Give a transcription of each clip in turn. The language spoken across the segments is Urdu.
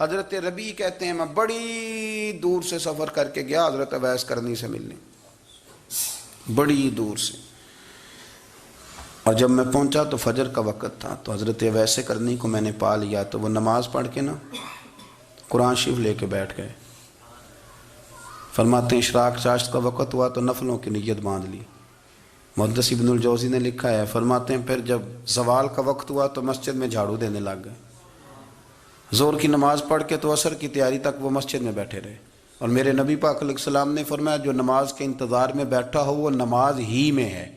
حضرت ربیع کہتے ہیں میں بڑی دور سے سفر کر کے گیا حضرت اویس کرنی سے ملنے، بڑی دور سے، اور جب میں پہنچا تو فجر کا وقت تھا، تو حضرت اویس کرنی کو میں نے پا لیا، تو وہ نماز پڑھ کے نا قرآن شریف لے کے بیٹھ گئے۔ فرماتے ہیں اشراق چاشت کا وقت ہوا تو نفلوں کی نیت باندھ لی۔ محدث ابن الجوزی نے لکھا ہے، فرماتے ہیں پھر جب زوال کا وقت ہوا تو مسجد میں جھاڑو دینے لگ گئے، ظہر کی نماز پڑھ کے تو عصر کی تیاری تک وہ مسجد میں بیٹھے رہے، اور میرے نبی پاک علیہ السلام نے فرمایا جو نماز کے انتظار میں بیٹھا ہو وہ نماز ہی میں ہے،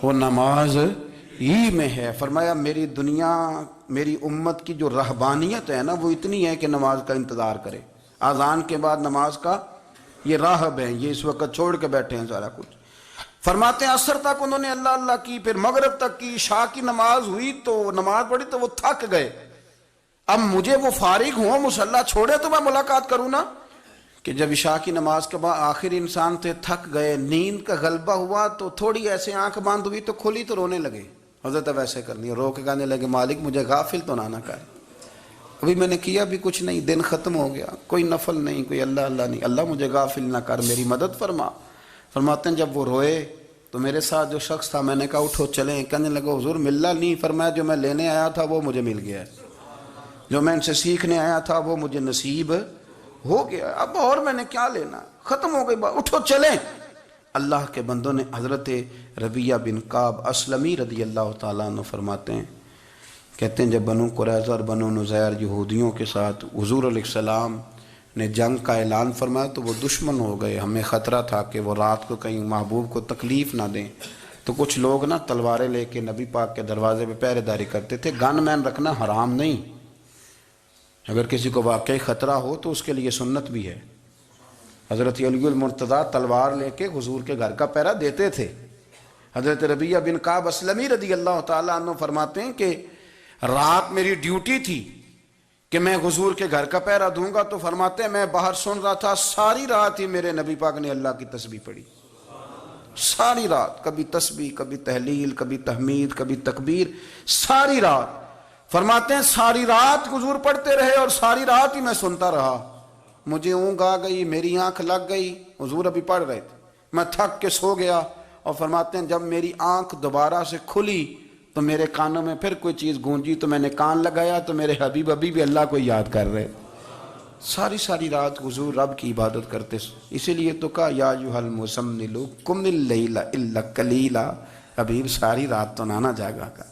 وہ نماز ہی میں ہے۔ فرمایا میری دنیا، میری امت کی جو رہبانیت ہے نا وہ اتنی ہے کہ نماز کا انتظار کرے، اذان کے بعد نماز کا یہ راہب ہیں، یہ اس وقت چھوڑ کے بیٹھے ہیں سارا کچھ۔ فرماتے ہیں عصر تک انہوں نے اللہ اللہ کی، پھر مغرب تک کی، عشاء کی نماز ہوئی تو نماز پڑھی تو وہ تھک گئے، اب مجھے وہ فارغ ہوں مصلی چھوڑے تو میں ملاقات کروں نا، کہ جب عشاء کی نماز کے بعد آخر انسان تھے، تھک گئے، نیند کا غلبہ ہوا تو تھوڑی ایسے آنکھ بند ہوئی تو کھلی تو رونے لگے، حضرت ویسے کرنی رو کے کہنے لگے مالک مجھے غافل تو نہ کر، ابھی میں نے کیا بھی کچھ نہیں، دن ختم ہو گیا، کوئی نفل نہیں، کوئی اللہ اللہ نہیں، اللہ مجھے غافل نہ کر، میری مدد فرما۔ فرماتے ہیں جب وہ روئے تو میرے ساتھ جو شخص تھا میں نے کہا اٹھو چلیں، کہنے لگا حضور ملا نہیں، فرمایا جو میں لینے آیا تھا وہ مجھے مل گیا ہے، جو میں ان سے سیکھنے آیا تھا وہ مجھے نصیب ہو گیا، اب اور میں نے کیا لینا، ختم ہو گئی بات، اٹھو چلیں۔ اللہ کے بندوں نے حضرت ربیعہ بن کعب اسلمی رضی اللہ تعالیٰ عنہ فرماتے ہیں، کہتے ہیں جب بنو قریظہ اور بنو نذیر یہودیوں کے ساتھ حضور علیہ السلام نے جنگ کا اعلان فرمایا تو وہ دشمن ہو گئے، ہمیں خطرہ تھا کہ وہ رات کو کہیں محبوب کو تکلیف نہ دیں، تو کچھ لوگ نا تلواریں لے کے نبی پاک کے دروازے پہ پہرے داری کرتے تھے، گن مین رکھنا حرام نہیں، اگر کسی کو واقعی خطرہ ہو تو اس کے لیے سنت بھی ہے۔ حضرت علی المرتضیٰ تلوار لے کے حضور کے گھر کا پہرا دیتے تھے۔ حضرت ربیعہ بن کعب اسلمی رضی اللہ تعالیٰ عنہ فرماتے ہیں کہ رات میری ڈیوٹی تھی کہ میں حضور کے گھر کا پہرا دوں گا، تو فرماتے ہیں میں باہر سن رہا تھا، ساری رات ہی میرے نبی پاک نے اللہ کی تسبیح پڑھی، ساری رات، کبھی تسبیح، کبھی تحلیل، کبھی تحمید، کبھی تکبیر، ساری رات۔ فرماتے ہیں ساری رات حضور پڑھتے رہے اور ساری رات ہی میں سنتا رہا، مجھے اونگ آ گئی، میری آنکھ لگ گئی، حضور ابھی پڑھ رہے تھے، میں تھک کے سو گیا، اور فرماتے ہیں جب میری آنکھ دوبارہ سے کھلی تو میرے کانوں میں پھر کوئی چیز گونجی، تو میں نے کان لگایا تو میرے حبیب ابھی بھی اللہ کو یاد کر رہے، ساری رات حضور رب کی عبادت کرتے، اسی لیے تو کہا یا ایھا المزمل قم اللیل الا قلیلا، حبیب ساری رات تو نہ جاگا کا۔